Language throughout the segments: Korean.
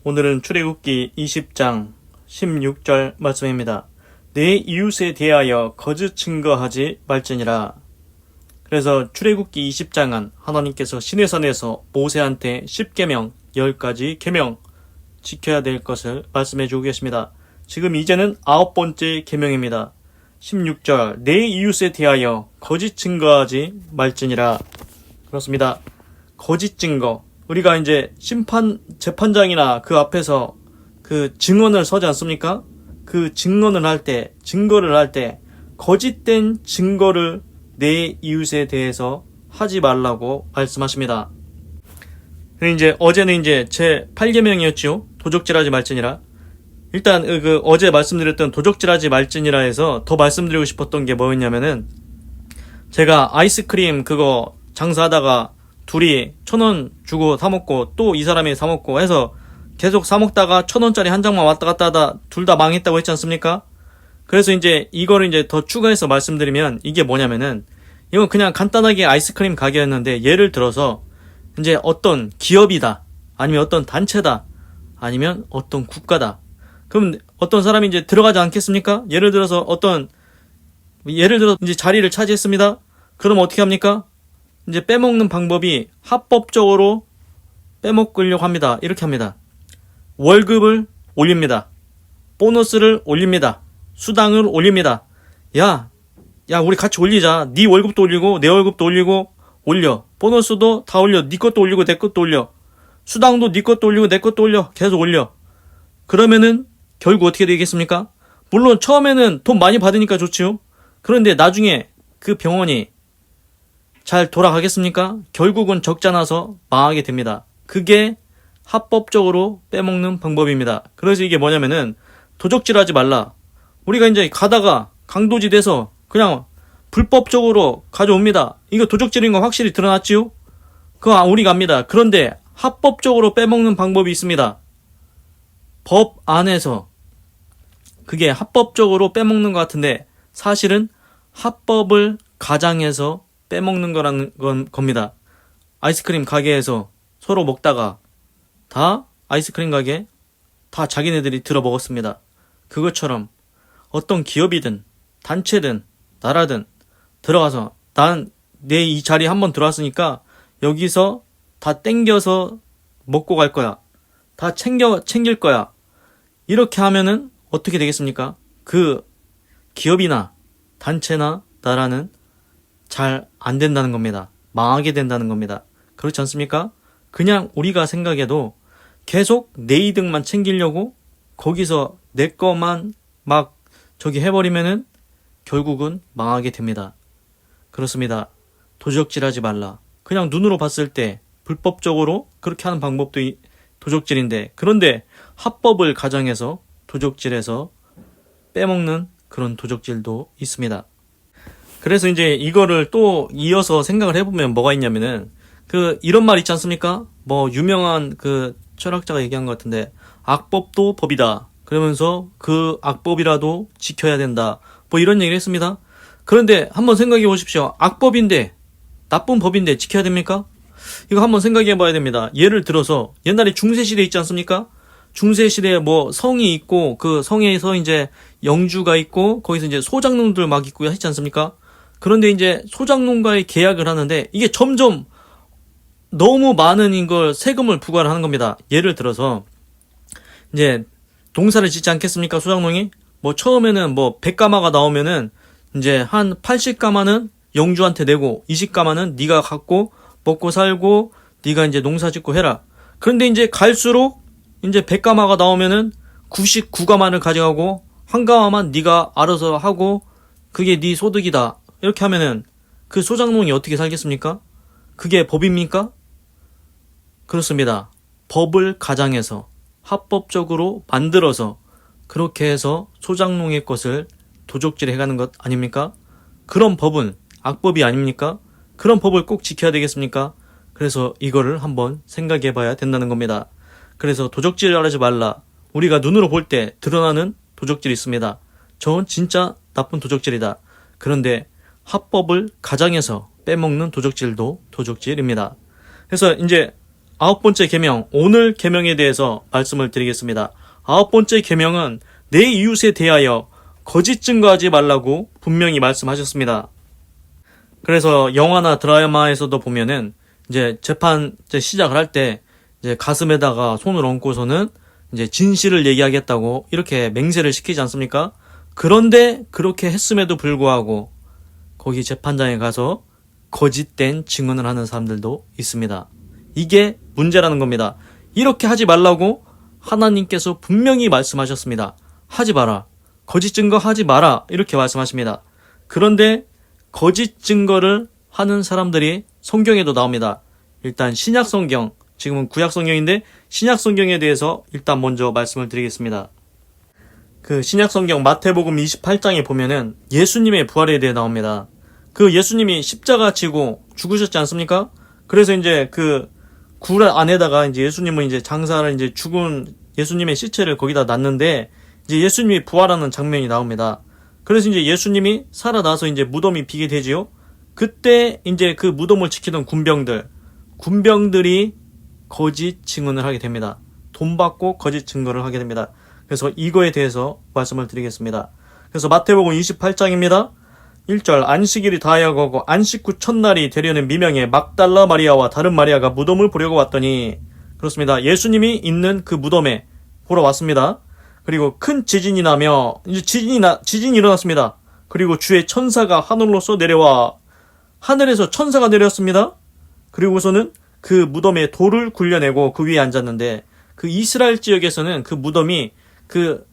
오늘은 출애굽기 20장 16절 말씀입니다. 내 이웃에 대하여 거짓 증거하지 말지니라. 그래서 출애굽기 20장은 하나님께서 시내산에서 모세한테 10계명 10가지 계명 지켜야 될 것을 말씀해 주고 계십니다. 지금 이제는 9번째 계명입니다. 16절 내 이웃에 대하여 거짓 증거하지 말지니라. 그렇습니다. 거짓 증거. 우리가 이제 재판장이나 그 앞에서 그 증언을 서지 않습니까? 그 증거를 할 때 거짓된 증거를 내 이웃에 대해서 하지 말라고 말씀하십니다. 이제 어제는 이제 제 8계명이었죠. 도적질하지 말지니라. 일단 어제 말씀드렸던 도적질하지 말지니라 해서 더 말씀드리고 싶었던 게 뭐였냐면은, 제가 아이스크림 그거 장사하다가 둘이 1,000원 주고 사먹고 또 이 사람이 사먹고 해서 계속 사먹다가 1,000원짜리 한 장만 왔다 갔다 하다 둘 다 망했다고 했지 않습니까? 그래서 이제 이거를 이제 더 추가해서 말씀드리면, 이게 뭐냐면은, 이건 그냥 간단하게 아이스크림 가게였는데, 예를 들어서 이제 어떤 기업이다, 아니면 어떤 단체다, 아니면 어떤 국가다. 그럼 어떤 사람이 이제 들어가지 않겠습니까? 예를 들어서 이제 자리를 차지했습니다. 그럼 어떻게 합니까? 이제 빼먹는 방법이 합법적으로 빼먹으려고 합니다. 이렇게 합니다. 월급을 올립니다. 보너스를 올립니다. 수당을 올립니다. 야, 우리 같이 올리자. 네 월급도 올리고 내 월급도 올려. 보너스도 다 올려. 네 것도 올리고 내 것도 올려. 수당도 네 것도 올리고 내 것도 올려. 계속 올려. 그러면은 결국 어떻게 되겠습니까? 물론 처음에는 돈 많이 받으니까 좋지요. 그런데 나중에 그 병원이 잘 돌아가겠습니까? 결국은 적자 나서 망하게 됩니다. 그게 합법적으로 빼먹는 방법입니다. 그래서 이게 뭐냐면은, 도적질하지 말라. 우리가 이제 가다가 강도지대에서 그냥 불법적으로 가져옵니다. 이거 도적질인 거 확실히 드러났지요? 그거 우리가 압니다. 그런데 합법적으로 빼먹는 방법이 있습니다. 법 안에서 그게 합법적으로 빼먹는 것 같은데, 사실은 합법을 가장해서 빼먹는 거라는 겁니다. 아이스크림 가게에서 서로 먹다가 다 아이스크림 가게 다 자기네들이 들어 먹었습니다. 그것처럼 어떤 기업이든 단체든 나라든 들어가서, 난 내 이 자리에 한번 들어왔으니까 여기서 다 땡겨서 먹고 갈 거야. 다 챙길 거야. 이렇게 하면은 어떻게 되겠습니까? 그 기업이나 단체나 나라는 잘 안 된다는 겁니다. 망하게 된다는 겁니다. 그렇지 않습니까? 그냥 우리가 생각해도 계속 내 이득만 챙기려고 거기서 내 거만 막 해버리면은 결국은 망하게 됩니다. 그렇습니다. 도적질하지 말라. 그냥 눈으로 봤을 때 불법적으로 그렇게 하는 방법도 도적질인데, 그런데 합법을 가정해서 도적질해서 빼먹는 그런 도적질도 있습니다. 그래서 이제 이거를 또 이어서 생각을 해보면 뭐가 있냐면은, 이런 말 있지 않습니까? 유명한 철학자가 얘기한 것 같은데, 악법도 법이다. 그러면서 그 악법이라도 지켜야 된다. 이런 얘기를 했습니다. 그런데 한번 생각해 보십시오. 악법인데, 나쁜 법인데 지켜야 됩니까? 이거 한번 생각해 봐야 됩니다. 예를 들어서 옛날에 중세시대 있지 않습니까? 중세시대에 성이 있고, 그 성에서 이제 영주가 있고, 거기서 이제 소장농들 막 있고 했지 않습니까? 그런데 이제 소장농과의 계약을 하는데, 이게 점점 너무 많은 이걸 세금을 부과를 하는 겁니다. 예를 들어서 이제 농사를 짓지 않겠습니까? 소장농이 처음에는 100가마가 나오면은 이제 한 80가마는 영주한테 내고 20가마는 네가 갖고 먹고 살고 네가 이제 농사 짓고 해라. 그런데 이제 갈수록 이제 100가마가 나오면은 99가마를 가져가고 한 가마만 네가 알아서 하고 그게 네 소득이다. 이렇게 하면은 그 소장농이 어떻게 살겠습니까? 그게 법입니까? 그렇습니다. 법을 가장해서 합법적으로 만들어서 그렇게 해서 소장농의 것을 도적질해가는 것 아닙니까? 그런 법은 악법이 아닙니까? 그런 법을 꼭 지켜야 되겠습니까? 그래서 이거를 한번 생각해 봐야 된다는 겁니다. 그래서 도적질을 하지 말라. 우리가 눈으로 볼 때 드러나는 도적질이 있습니다. 저건 진짜 나쁜 도적질이다. 그런데 합법을 가장해서 빼먹는 도적질도 도적질입니다. 그래서 이제 9번째 계명, 오늘 계명에 대해서 말씀을 드리겠습니다. 9번째 계명은 내 이웃에 대하여 거짓 증거하지 말라고 분명히 말씀하셨습니다. 그래서 영화나 드라마에서도 보면은 이제 재판 시작을 할 때 이제 가슴에다가 손을 얹고서는 이제 진실을 얘기하겠다고 이렇게 맹세를 시키지 않습니까? 그런데 그렇게 했음에도 불구하고 거기 재판장에 가서 거짓된 증언을 하는 사람들도 있습니다. 이게 문제라는 겁니다. 이렇게 하지 말라고 하나님께서 분명히 말씀하셨습니다. 하지 마라. 거짓 증거 하지 마라. 이렇게 말씀하십니다. 그런데 거짓 증거를 하는 사람들이 성경에도 나옵니다. 일단 신약 성경, 지금은 구약 성경인데 신약 성경에 대해서 일단 먼저 말씀을 드리겠습니다. 그 신약 성경 마태복음 28장에 보면은 예수님의 부활에 대해 나옵니다. 그 예수님이 십자가 지고 죽으셨지 않습니까? 그래서 이제 그 굴 안에다가 이제 예수님은 이제 장사를 이제 죽은 예수님의 시체를 거기다 놨는데 이제 예수님이 부활하는 장면이 나옵니다. 그래서 이제 예수님이 살아나서 이제 무덤이 비게 되지요. 그때 이제 그 무덤을 지키던 군병들이 거짓 증언을 하게 됩니다. 돈 받고 거짓 증거를 하게 됩니다. 그래서 이거에 대해서 말씀을 드리겠습니다. 그래서 마태복음 28장입니다. 1절 안식일이 다하여가고 안식 후 첫날이 되려는 미명에 막달라 마리아와 다른 마리아가 무덤을 보려고 왔더니 그렇습니다. 예수님이 있는 그 무덤에 보러 왔습니다. 그리고 큰 지진이 나며 이제 지진이 일어났습니다. 그리고 주의 천사가 하늘로서 내려와 하늘에서 천사가 내렸습니다. 그리고서는 그 무덤에 돌을 굴려내고 그 위에 앉았는데 그 이스라엘 지역에서는 그 무덤이 그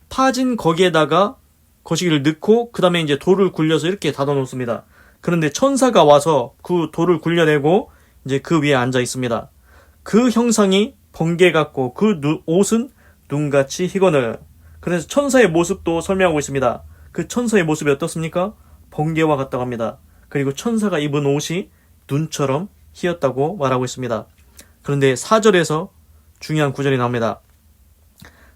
파진 거기에다가 거시기를 넣고 그 다음에 이제 돌을 굴려서 이렇게 닫아 놓습니다. 그런데 천사가 와서 그 돌을 굴려내고 이제 그 위에 앉아 있습니다. 그 형상이 번개 같고 그 옷은 눈같이 희거늘. 그래서 천사의 모습도 설명하고 있습니다. 그 천사의 모습이 어떻습니까? 번개와 같다고 합니다. 그리고 천사가 입은 옷이 눈처럼 희었다고 말하고 있습니다. 그런데 4절에서 중요한 구절이 나옵니다.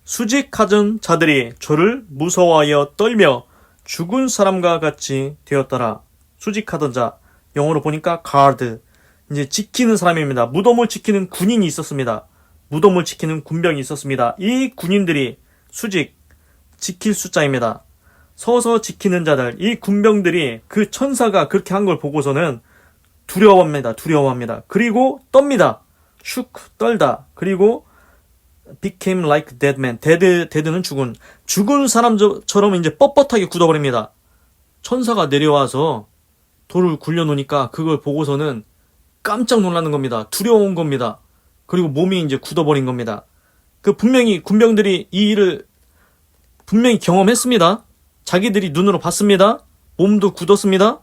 수직하던 자들이 저를 무서워하여 떨며 죽은 사람과 같이 되었더라. 수직하던 자, 영어로 보니까 guard, 이제 지키는 사람입니다. 무덤을 지키는 군인이 있었습니다. 무덤을 지키는 군병이 있었습니다. 이 군인들이 수직, 지킬 숫자입니다. 서서 지키는 자들, 이 군병들이 그 천사가 그렇게 한 걸 보고서는 두려워합니다. 그리고 떱니다. 슉, 떨다. 그리고 became like dead man. dead는 죽은 사람처럼 이제 뻣뻣하게 굳어버립니다. 천사가 내려와서 돌을 굴려놓으니까 그걸 보고서는 깜짝 놀라는 겁니다. 두려운 겁니다. 그리고 몸이 이제 굳어버린 겁니다. 분명히 군병들이 이 일을 분명히 경험했습니다. 자기들이 눈으로 봤습니다. 몸도 굳었습니다.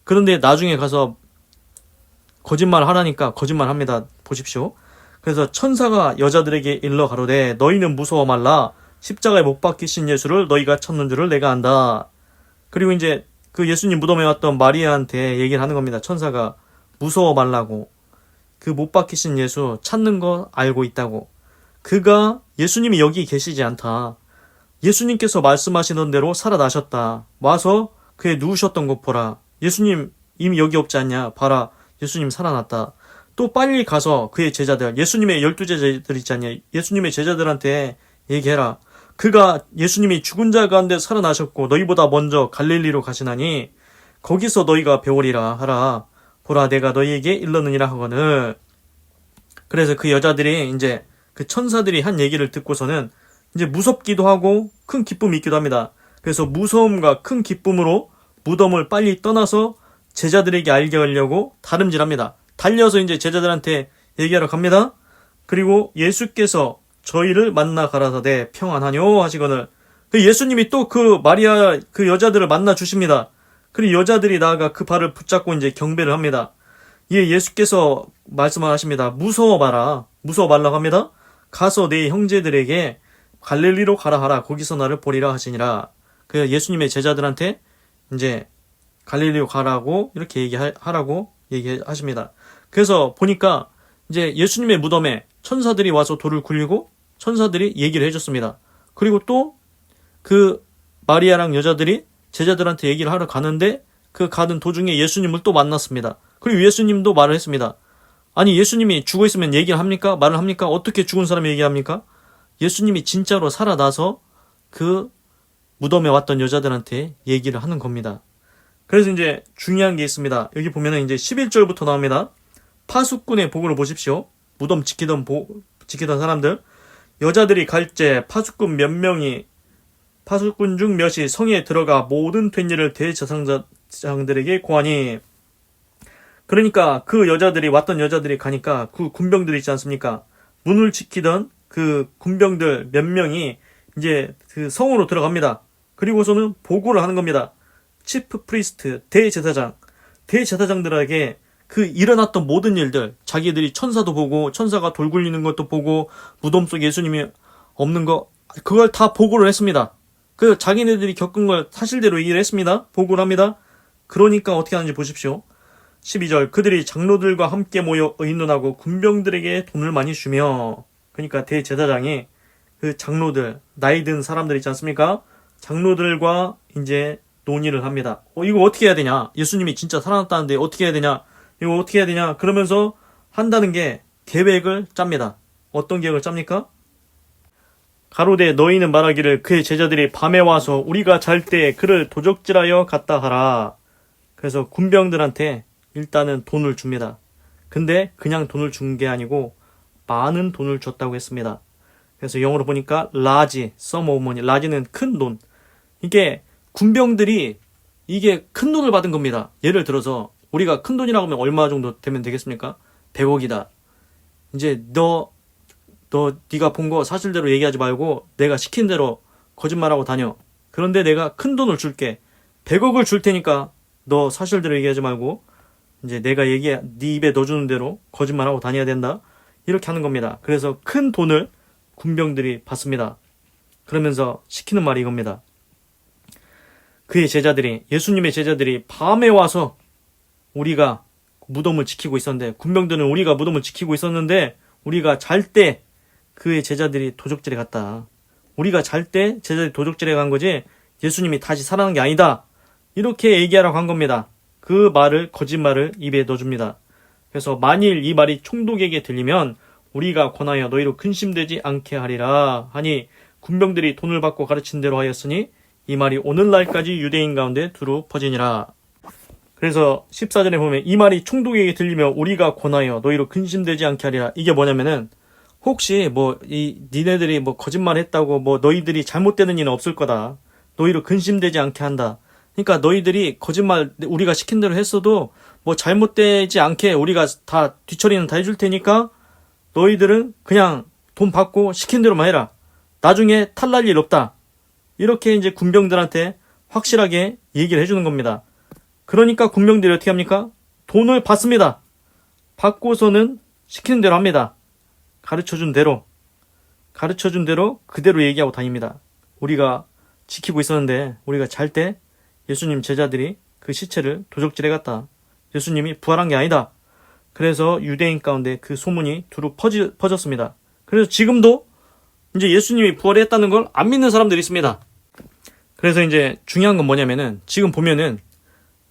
그런데 나중에 가서 거짓말을 하라니까 거짓말합니다. 보십시오. 그래서 천사가 여자들에게 일러 가로되 너희는 무서워 말라. 십자가에 못 박히신 예수를 너희가 찾는 줄을 내가 안다. 그리고 이제 그 예수님 무덤에 왔던 마리아한테 얘기를 하는 겁니다. 천사가 무서워 말라고. 그 못 박히신 예수 찾는 거 알고 있다고. 그가 예수님이 여기 계시지 않다. 예수님께서 말씀하시던 대로 살아나셨다. 와서 그에 누우셨던 것 보라. 예수님 이미 여기 없지 않냐. 봐라. 예수님 살아났다. 또 빨리 가서 그의 제자들, 예수님의 12제자들 있지 않냐. 예수님의 제자들한테 얘기해라. 그가 예수님이 죽은 자 가운데 살아나셨고 너희보다 먼저 갈릴리로 가시나니 거기서 너희가 배우리라 하라. 보라 내가 너희에게 일렀느니라 하거늘. 그래서 그 여자들이 이제 그 천사들이 한 얘기를 듣고서는 이제 무섭기도 하고 큰 기쁨이 있기도 합니다. 그래서 무서움과 큰 기쁨으로 무덤을 빨리 떠나서 제자들에게 알게 하려고 다름질합니다. 달려서 이제 제자들한테 얘기하러 갑니다. 그리고 예수께서 저희를 만나 가라사대 평안하뇨 하시거늘. 그 예수님이 또 그 마리아 그 여자들을 만나 주십니다. 그리고 여자들이 나아가 그 발을 붙잡고 이제 경배를 합니다. 예수께서 말씀을 하십니다. 무서워 말라고 합니다. 가서 내 형제들에게 갈릴리로 가라 하라. 거기서 나를 보리라 하시니라. 그 예수님의 제자들한테 이제 갈릴리로 가라고 이렇게 얘기하라고 얘기하십니다. 그래서 보니까 이제 예수님의 무덤에 천사들이 와서 돌을 굴리고 천사들이 얘기를 해줬습니다. 그리고 또 그 마리아랑 여자들이 제자들한테 얘기를 하러 가는데 그 가는 도중에 예수님을 또 만났습니다. 그리고 예수님도 말을 했습니다. 아니 예수님이 죽어있으면 얘기를 합니까? 말을 합니까? 어떻게 죽은 사람이 얘기합니까? 예수님이 진짜로 살아나서 그 무덤에 왔던 여자들한테 얘기를 하는 겁니다. 그래서 이제 중요한 게 있습니다. 여기 보면은 이제 11절부터 나옵니다. 파수꾼의 보고를 보십시오. 무덤 지키던 사람들. 여자들이 갈제 파수꾼 중 몇이 성에 들어가 모든 된 일을 대제사장들에게 고하니. 그러니까 그 여자들이 왔던 여자들이 가니까 그 군병들이 있지 않습니까? 문을 지키던 그 군병들 몇 명이 이제 그 성으로 들어갑니다. 그리고서는 보고를 하는 겁니다. 치프 프리스트 대제사장들에게 그 일어났던 모든 일들, 자기들이 천사도 보고 천사가 돌 굴리는 것도 보고 무덤 속에 예수님이 없는 거 그걸 다 보고를 했습니다. 그 자기네들이 겪은 걸 사실대로 얘기를 했습니다. 보고를 합니다. 그러니까 어떻게 하는지 보십시오. 12절 그들이 장로들과 함께 모여 의논하고 군병들에게 돈을 많이 주며, 그러니까 대제사장이 그 장로들, 나이 든 사람들 있지 않습니까? 장로들과 이제 논의를 합니다. 이거 어떻게 해야 되냐? 예수님이 진짜 살아났다는데 어떻게 해야 되냐? 이거 어떻게 해야 되냐? 그러면서 한다는 게 계획을 짭니다. 어떤 계획을 짭니까? 가로되 너희는 말하기를 그의 제자들이 밤에 와서 우리가 잘 때 그를 도적질하여 갔다 하라. 그래서 군병들한테 일단은 돈을 줍니다. 근데 그냥 돈을 준 게 아니고 많은 돈을 줬다고 했습니다. 그래서 영어로 보니까 large sum of money. large는 큰 돈. 이게 군병들이 이게 큰 돈을 받은 겁니다. 예를 들어서 우리가 큰 돈이라고 하면 얼마 정도 되면 되겠습니까? 100억이다. 이제 네가 본 거 사실대로 얘기하지 말고 내가 시킨 대로 거짓말하고 다녀. 그런데 내가 큰 돈을 줄게. 100억을 줄 테니까 너 사실대로 얘기하지 말고 이제 내가 네 입에 넣어주는 대로 거짓말하고 다녀야 된다. 이렇게 하는 겁니다. 그래서 큰 돈을 군병들이 받습니다. 그러면서 시키는 말이 이겁니다. 그의 제자들이, 예수님의 제자들이 밤에 와서 우리가 무덤을 지키고 있었는데, 군병들은 우리가 무덤을 지키고 있었는데 우리가 잘 때 그의 제자들이 도적질에 갔다. 우리가 잘 때 제자들이 도적질에 간 거지 예수님이 다시 살아난 게 아니다. 이렇게 얘기하라고 한 겁니다. 그 말을, 거짓말을 입에 넣어줍니다. 그래서 만일 이 말이 총독에게 들리면 우리가 권하여 너희로 근심되지 않게 하리라 하니 군병들이 돈을 받고 가르친 대로 하였으니 이 말이 오늘날까지 유대인 가운데 두루 퍼지니라. 그래서 14절에 보면 이 말이 총독에게 들리면 우리가 권하여 너희로 근심되지 않게 하리라. 이게 뭐냐면은 혹시 니네들이 거짓말 했다고 너희들이 잘못되는 일은 없을 거다. 너희로 근심되지 않게 한다. 그러니까 너희들이 거짓말 우리가 시킨 대로 했어도 잘못되지 않게 우리가 다 뒤처리는 다 해줄 테니까 너희들은 그냥 돈 받고 시킨 대로만 해라. 나중에 탈날 일 없다. 이렇게 이제 군병들한테 확실하게 얘기를 해주는 겁니다. 그러니까 군병들이 어떻게 합니까? 돈을 받습니다. 받고서는 시키는 대로 합니다. 가르쳐준 대로 그대로 얘기하고 다닙니다. 우리가 지키고 있었는데 우리가 잘 때 예수님 제자들이 그 시체를 도적질해 갔다. 예수님이 부활한 게 아니다. 그래서 유대인 가운데 그 소문이 두루 퍼졌습니다. 그래서 지금도 이제 예수님이 부활했다는 걸 안 믿는 사람들이 있습니다. 그래서 이제 중요한 건 뭐냐면은 지금 보면은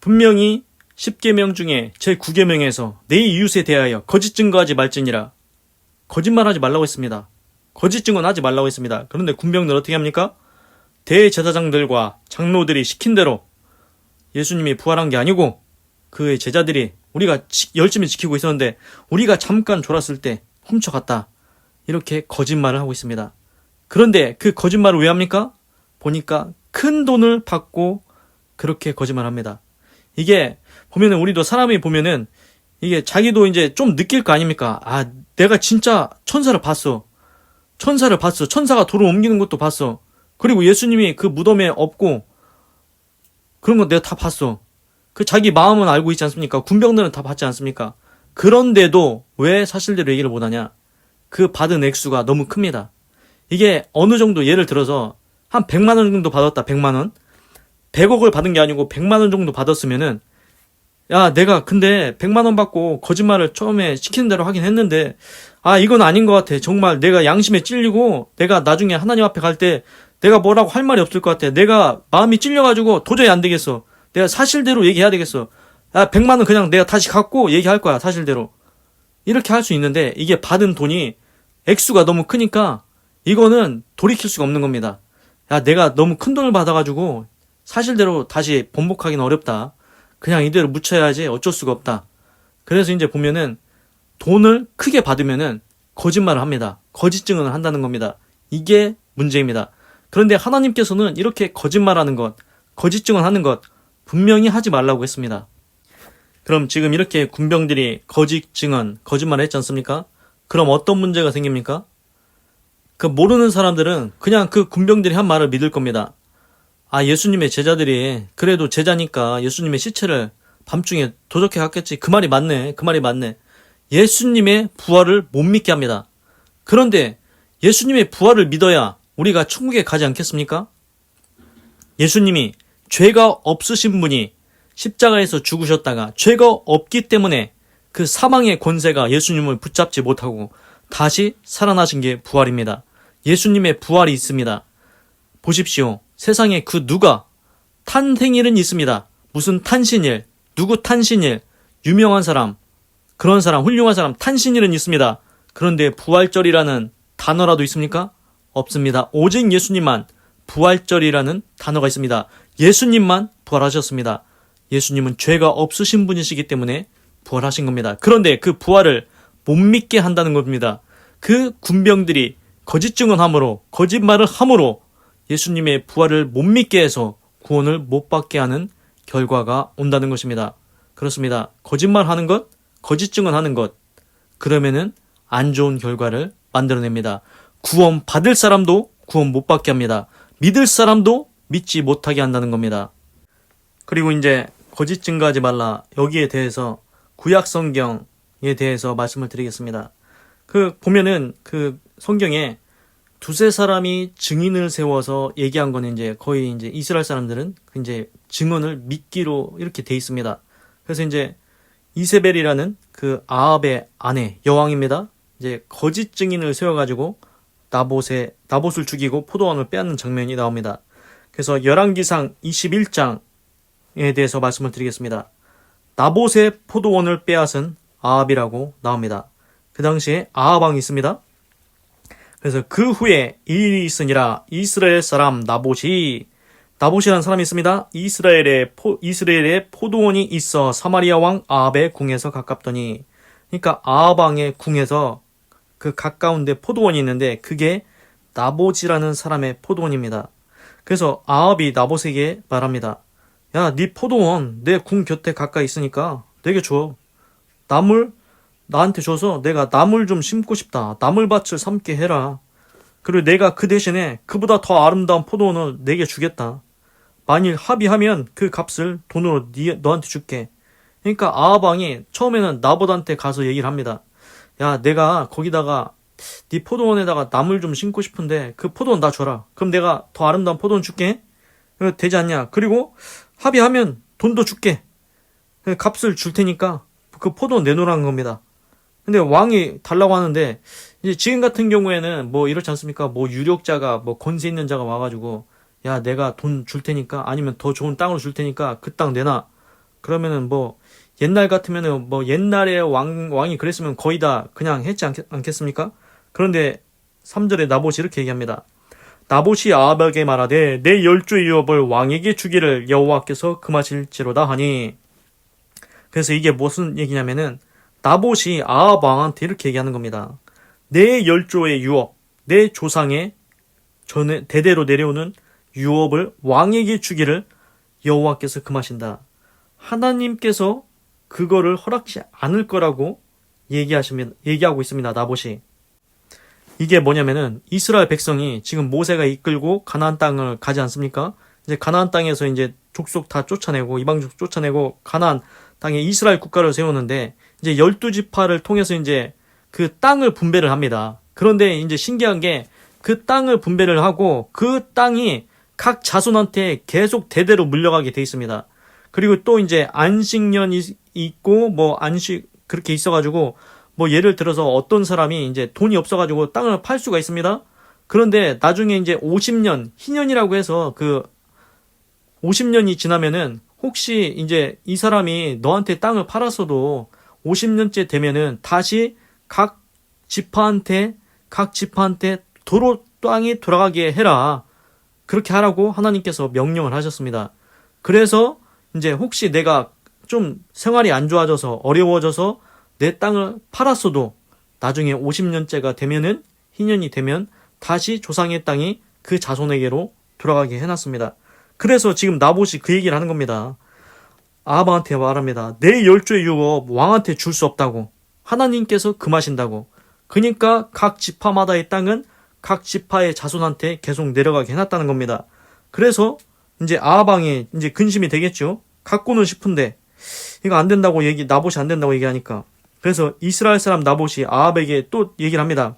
분명히 10계명 중에 제 9계명에서 내 이웃에 대하여 거짓 증거하지 말지니라. 거짓말하지 말라고 했습니다. 거짓 증거는 하지 말라고 했습니다. 그런데 군병들 어떻게 합니까? 대제사장들과 장로들이 시킨 대로 예수님이 부활한 게 아니고 그의 제자들이 우리가 열심히 지키고 있었는데 우리가 잠깐 졸았을 때 훔쳐갔다. 이렇게 거짓말을 하고 있습니다. 그런데 그 거짓말을 왜 합니까? 보니까 큰 돈을 받고 그렇게 거짓말합니다. 이게 보면은 우리도 사람이 보면은 이게 자기도 이제 좀 느낄 거 아닙니까? 아, 내가 진짜 천사를 봤어. 천사가 돌을 옮기는 것도 봤어. 그리고 예수님이 그 무덤에 없고 그런 거 내가 다 봤어. 그 자기 마음은 알고 있지 않습니까? 군병들은 다 봤지 않습니까? 그런데도 왜 사실대로 얘기를 못하냐? 그 받은 액수가 너무 큽니다. 이게 어느 정도 예를 들어서 한 100만 원 정도 받았다. 100만 원. 100억을 받은 게 아니고 100만 원 정도 받았으면은 야, 내가 근데 100만 원 받고 거짓말을 처음에 시키는 대로 하긴 했는데 이건 아닌 것 같아. 정말 내가 양심에 찔리고 내가 나중에 하나님 앞에 갈 때 내가 뭐라고 할 말이 없을 것 같아. 내가 마음이 찔려가지고 도저히 안 되겠어. 내가 사실대로 얘기해야 되겠어. 100만 원 그냥 내가 다시 갖고 얘기할 거야. 사실대로. 이렇게 할 수 있는데 이게 받은 돈이 액수가 너무 크니까 이거는 돌이킬 수가 없는 겁니다. 야, 내가 너무 큰 돈을 받아가지고 사실대로 다시 번복하기는 어렵다. 그냥 이대로 묻혀야지 어쩔 수가 없다. 그래서 이제 보면은 돈을 크게 받으면은 거짓말을 합니다. 거짓 증언을 한다는 겁니다. 이게 문제입니다. 그런데 하나님께서는 이렇게 거짓말하는 것, 거짓 증언하는 것 분명히 하지 말라고 했습니다. 그럼 지금 이렇게 군병들이 거짓 증언, 거짓말을 했지 않습니까? 그럼 어떤 문제가 생깁니까? 그 모르는 사람들은 그냥 그 군병들이 한 말을 믿을 겁니다. 아, 예수님의 제자들이 그래도 제자니까 예수님의 시체를 밤중에 도적해 갔겠지. 그 말이 맞네. 그 말이 맞네. 예수님의 부활을 못 믿게 합니다. 그런데 예수님의 부활을 믿어야 우리가 천국에 가지 않겠습니까? 예수님이 죄가 없으신 분이 십자가에서 죽으셨다가 죄가 없기 때문에 그 사망의 권세가 예수님을 붙잡지 못하고 다시 살아나신 게 부활입니다. 예수님의 부활이 있습니다. 보십시오. 세상에 그 누가 탄생일은 있습니다. 무슨 탄신일, 누구 탄신일, 유명한 사람, 그런 사람, 훌륭한 사람 탄신일은 있습니다. 그런데 부활절이라는 단어라도 있습니까? 없습니다. 오직 예수님만 부활절이라는 단어가 있습니다. 예수님만 부활하셨습니다. 예수님은 죄가 없으신 분이시기 때문에 부활하신 겁니다. 그런데 그 부활을 못 믿게 한다는 겁니다. 그 군병들이 거짓 증언함으로, 거짓말을 함으로 예수님의 부활을 못 믿게 해서 구원을 못 받게 하는 결과가 온다는 것입니다. 그렇습니다. 거짓말하는 것, 거짓 증언하는 것, 그러면은 안 좋은 결과를 만들어냅니다. 구원 받을 사람도 구원 못 받게 합니다. 믿을 사람도 믿지 못하게 한다는 겁니다. 그리고 이제 거짓 증거하지 말라, 여기에 대해서 구약 성경에 대해서 말씀을 드리겠습니다. 보면은 그 성경에 두세 사람이 증인을 세워서 얘기한 거는 이제 거의 이제 이스라엘 사람들은 이제 증언을 믿기로 이렇게 돼 있습니다. 그래서 이제 이세벨이라는 그 아합의 아내 여왕입니다. 이제 거짓 증인을 세워가지고 나봇을 죽이고 포도원을 빼앗는 장면이 나옵니다. 그래서 열왕기상 21장에 대해서 말씀을 드리겠습니다. 나봇의 포도원을 빼앗은 아합이라고 나옵니다. 그 당시에 아합 왕이 있습니다. 그래서 그 후에 이 일이 있으니라. 이스라엘 사람 나봇이라는 사람이 있습니다. 이스라엘에 포도원이 있어 사마리아 왕 아합의 궁에서 가깝더니, 그러니까 아합 왕의 궁에서 그 가까운데 포도원이 있는데 그게 나봇이라는 사람의 포도원입니다. 그래서 아합이 나봇에게 말합니다. 야, 네 포도원 내 궁 곁에 가까이 있으니까 내게 줘. 나물 나한테 줘서 내가 나물 좀 심고 싶다. 나물밭을 삼게 해라. 그리고 내가 그 대신에 그보다 더 아름다운 포도원을 내게 주겠다. 만일 합의하면 그 값을 돈으로 너한테 줄게. 그러니까 아합 왕이 처음에는 나봇한테 가서 얘기를 합니다. 야, 내가 거기다가 네 포도원에다가 나물 좀 심고 싶은데 그 포도원 나 줘라. 그럼 내가 더 아름다운 포도원 줄게. 되지 않냐? 그리고 합의하면 돈도 줄게. 값을 줄 테니까 그 포도원 내놓으라는 겁니다. 근데 왕이 달라고 하는데, 이제 지금 같은 경우에는 뭐 이렇지 않습니까? 뭐 유력자가, 뭐 권세 있는 자가 와가지고, 야, 내가 돈 줄 테니까, 아니면 더 좋은 땅으로 줄 테니까 그 땅 내놔. 그러면은 뭐 옛날 같으면은 뭐 옛날에 왕이 그랬으면 거의 다 그냥 했지 않겠습니까? 그런데 3절에 나봇이 이렇게 얘기합니다. 나봇이 아합에게 말하되 내 10주의 유업을 왕에게 주기를 여호와께서 금하실지로다 하니. 그래서 이게 무슨 얘기냐면은 나봇이 아합 왕한테 이렇게 얘기하는 겁니다. 내 10조의 유업, 내 조상의 대대로 내려오는 유업을 왕에게 주기를 여호와께서 금하신다. 하나님께서 그거를 허락지 않을 거라고 얘기하고 있습니다. 나봇이. 이게 뭐냐면은 이스라엘 백성이 지금 모세가 이끌고 가나안 땅을 가지 않습니까? 이제 가나안 땅에서 이제 족속 다 쫓아내고 이방 족속 쫓아내고 가나안 땅에 이스라엘 국가를 세우는데 이제 12지파를 통해서 이제 그 땅을 분배를 합니다. 그런데 이제 신기한 게 그 땅을 분배를 하고 그 땅이 각 자손한테 계속 대대로 물려가게 돼 있습니다. 그리고 또 이제 안식년이 있고 뭐 그렇게 있어가지고 뭐 예를 들어서 어떤 사람이 이제 돈이 없어가지고 땅을 팔 수가 있습니다. 그런데 나중에 이제 50년, 희년이라고 해서 그 50년이 지나면은 혹시 이제 이 사람이 너한테 땅을 팔았어도 50년째 되면은 다시 각 지파한테 도로 땅이 돌아가게 해라. 그렇게 하라고 하나님께서 명령을 하셨습니다. 그래서 이제 혹시 내가 좀 생활이 안 좋아져서 어려워져서 내 땅을 팔았어도 나중에 50년째가 되면은 희년이 되면 다시 조상의 땅이 그 자손에게로 돌아가게 해놨습니다. 그래서 지금 나봇이 그 얘기를 하는 겁니다. 아합한테 말합니다. 내 열조의 유업 왕한테 줄 수 없다고. 하나님께서 금하신다고. 그러니까 각 지파마다의 땅은 각 지파의 자손한테 계속 내려가게 해놨다는 겁니다. 그래서 이제 아합 왕이 이제 근심이 되겠죠. 갖고는 싶은데 이거 안 된다고 나봇이 안 된다고 얘기하니까. 그래서 이스라엘 사람 나봇이 아합에게 또 얘기를 합니다.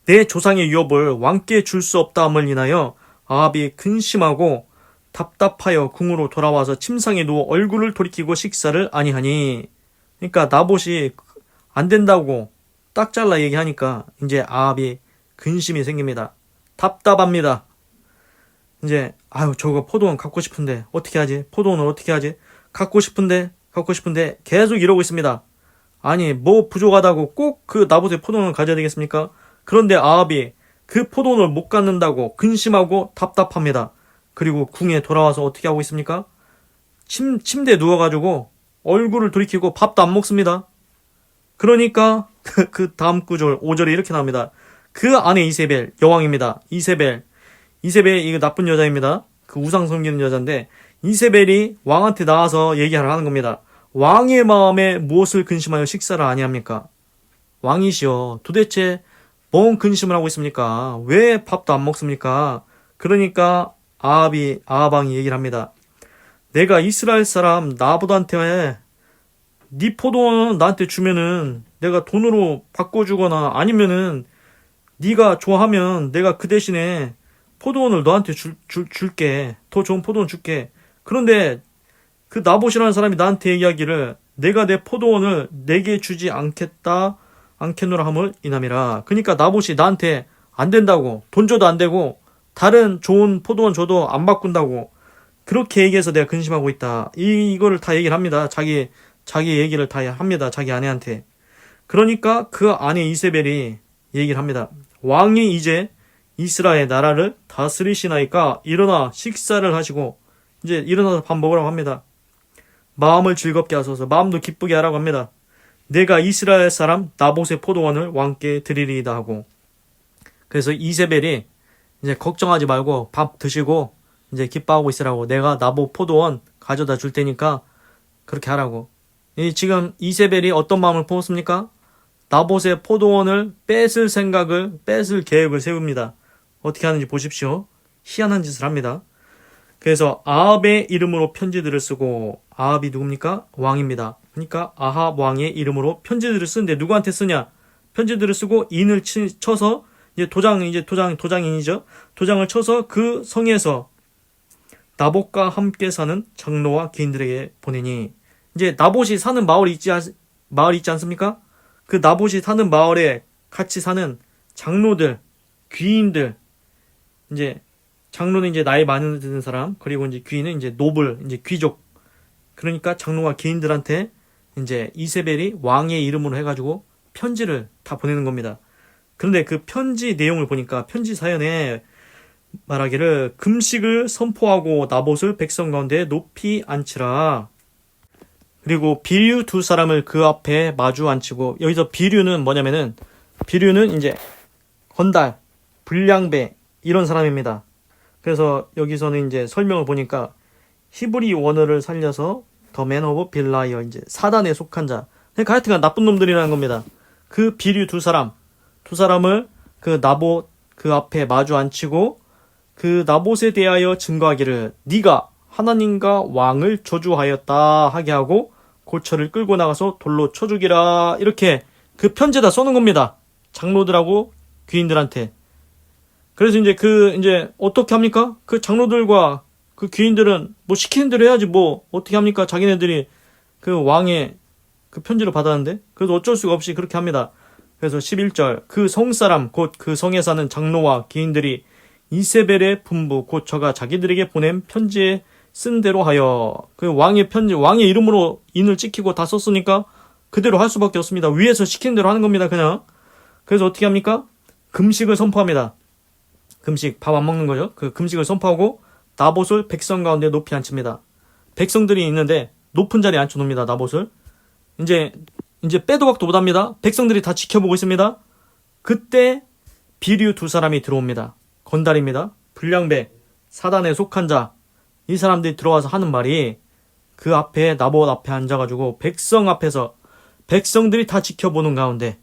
내 조상의 유업을 왕께 줄 수 없다함을 인하여 아합이 근심하고 답답하여 궁으로 돌아와서 침상에 누워 얼굴을 돌이키고 식사를 아니하니. 그러니까 나봇이 안 된다고 딱 잘라 얘기하니까 이제 아합이 근심이 생깁니다. 답답합니다. 이제 저거 포도원 갖고 싶은데 어떻게 하지? 포도원을 어떻게 하지? 갖고 싶은데 계속 이러고 있습니다. 아니 뭐 부족하다고 꼭 그 나봇의 포도원을 가져야 되겠습니까? 그런데 아합이 그 포도원을 못 갖는다고 근심하고 답답합니다. 그리고 궁에 돌아와서 어떻게 하고 있습니까? 침대에 누워가지고 얼굴을 돌이키고 밥도 안 먹습니다. 그러니까 그 다음 구절 5절에 이렇게 나옵니다. 그 아내 이세벨 여왕입니다. 이세벨 이거 나쁜 여자입니다. 그 우상 섬기는 여자인데 이세벨이 왕한테 나와서 얘기를 하는 겁니다. 왕의 마음에 무엇을 근심하여 식사를 아니합니까? 왕이시여 도대체 뭔 근심을 하고 있습니까? 왜 밥도 안 먹습니까? 그러니까 아합 왕이 얘기를 합니다. 내가 이스라엘 사람 나봇한테 네 포도원 나한테 주면은 내가 돈으로 바꿔주거나 아니면은 네가 좋아하면 내가 그 대신에 포도원을 너한테 줄게. 더 좋은 포도원 줄게. 그런데 그 나봇이라는 사람이 나한테 얘기하기를 내가 내 포도원을 내게 주지 않겠노라 함을 이남이라. 그러니까 나봇이 나한테 안 된다고, 돈 줘도 안 되고 다른 좋은 포도원 줘도 안 바꾼다고 그렇게 얘기해서 내가 근심하고 있다. 이거를 다 얘기를 합니다. 자기 얘기를 다 합니다. 자기 아내한테. 그러니까 그 아내 이세벨이 얘기를 합니다. 왕이 이제 이스라엘 나라를 다스리시나이까 일어나 식사를 하시고 이제 일어나서 밥 먹으라고 합니다. 마음을 즐겁게 하소서. 마음도 기쁘게 하라고 합니다. 내가 이스라엘 사람 나봇의 포도원을 왕께 드리리이다 하고. 그래서 이세벨이 이제 걱정하지 말고 밥 드시고 이제 기뻐하고 있으라고. 내가 나봇 포도원 가져다 줄 테니까 그렇게 하라고. 지금 이세벨이 어떤 마음을 품었습니까? 나봇의 포도원을 뺏을 계획을 세웁니다. 어떻게 하는지 보십시오. 희한한 짓을 합니다. 그래서 아합의 이름으로 편지들을 쓰고, 아합이 누굽니까? 왕입니다. 그러니까 아합 왕의 이름으로 편지들을 쓰는데 누구한테 쓰냐? 편지들을 쓰고 인을 쳐서 이제 도장인이죠. 도장을 쳐서 그 성에서 나봇과 함께 사는 장로와 귀인들에게 보내니. 이제 나봇이 사는 마을이 있지 않습니까? 그 나봇이 사는 마을에 같이 사는 장로들, 귀인들, 이제 장로는 이제 나이 많은 드는 사람, 그리고 이제 귀인은 이제 노블, 이제 귀족. 그러니까 장로와 귀인들한테 이제 이세벨이 왕의 이름으로 해가지고 편지를 다 보내는 겁니다. 그런데 그 편지 내용을 보니까 편지 사연에 말하기를 금식을 선포하고 나봇을 백성 가운데 높이 앉히라. 그리고 비류 두 사람을 그 앞에 마주 앉히고, 여기서 비류는 뭐냐면은 비류는 이제 건달, 불량배 이런 사람입니다. 그래서 여기서는 이제 설명을 보니까 히브리 원어를 살려서 더 맨 오브 빌라이어, 이제 사단에 속한 자. 그러니까 하여튼간 나쁜 놈들이라는 겁니다. 그 비류 두 사람을 그 나봇 그 앞에 마주 앉히고 그 나봇에 대하여 증거하기를 네가 하나님과 왕을 저주하였다 하게 하고 고처를 끌고 나가서 돌로 쳐 죽이라. 이렇게 그 편지에다 써놓은 겁니다. 장로들하고 귀인들한테. 그래서 이제 어떻게 합니까? 그 장로들과 그 귀인들은 뭐 시키는 대로 해야지 뭐 어떻게 합니까? 자기네들이 그 왕의 그 편지를 받았는데. 그래서 어쩔 수가 없이 그렇게 합니다. 그래서 11절 그 성사람 곧 그 성에 사는 장로와 귀인들이 이세벨의 분부 곧 저가 자기들에게 보낸 편지에 쓴 대로 하여 그 왕의 편지, 왕의 이름으로 인을 찍히고 다 썼으니까 그대로 할 수밖에 없습니다. 위에서 시키는 대로 하는 겁니다. 그냥. 그래서 어떻게 합니까? 금식을 선포합니다. 금식, 밥 안 먹는 거죠. 그 금식을 선포하고 나봇을 백성 가운데 높이 앉힙니다. 백성들이 있는데 높은 자리에 앉혀놓습니다. 나봇을. 이제 빼도 박도 못합니다. 백성들이 다 지켜보고 있습니다. 그때 비류 두 사람이 들어옵니다. 건달입니다. 불량배, 사단에 속한 자. 이 사람들이 들어와서 하는 말이 그 앞에 나봇 앞에 앉아가지고 백성 앞에서 백성들이 다 지켜보는 가운데